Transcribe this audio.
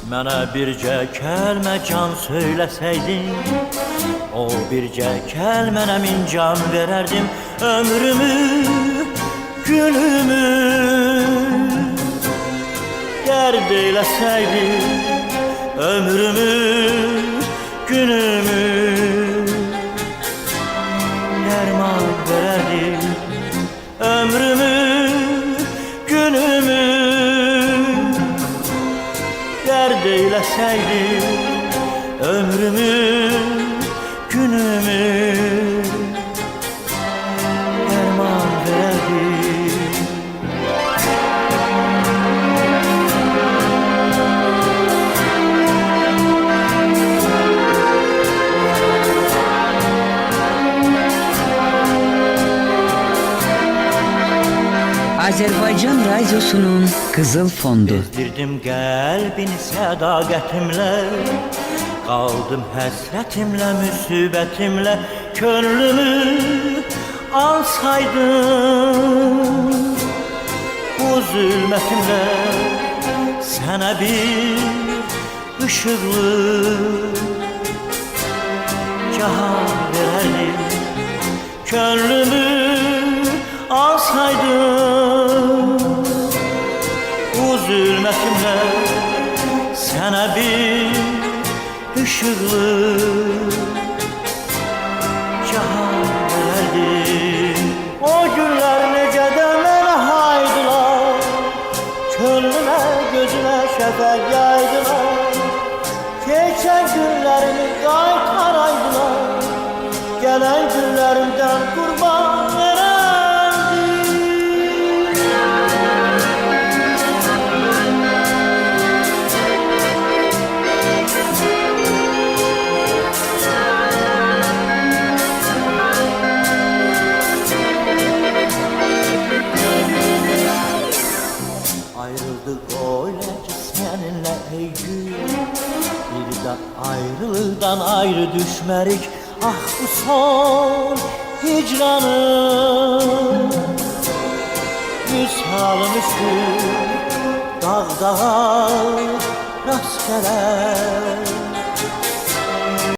Mənə bircə kəlmə can söyləsəydin, o bircə kəlmənə min can verərdim. Ömrümü, günümü dərd eyləsəydin, ömrümü, günümü dərman verərdim. Ömrümü, günümü dərd eyləsəydin, ömrümü, günümü dərman verərdim. Azerbaycan Radyosu'nun Kızıl Fondu. Bezdirdim qəlbini sədaqətimlə, qaldım həsrətimlə, müsibətimlə. Könlümü alsaydın bu zülmətimlə, sənə bir ışıqlı cahan verərdim. Könlümü alsaydın bu zülmətimlə, sənə bir ışıqlı cahan verərdim. O günlər necə də mənə haydılar, könlümə, gözümə şəfəq yaydılar. Keçən günlərimi qaytaraydılar, gələn günlərimdən qurban verərdim. Ayrıldık öyle ki seninle ey gün, bir de ayrılıktan ayrı düşmerik. Ah bu son hicranım, müsalım üstü dağ dağa rast gelir.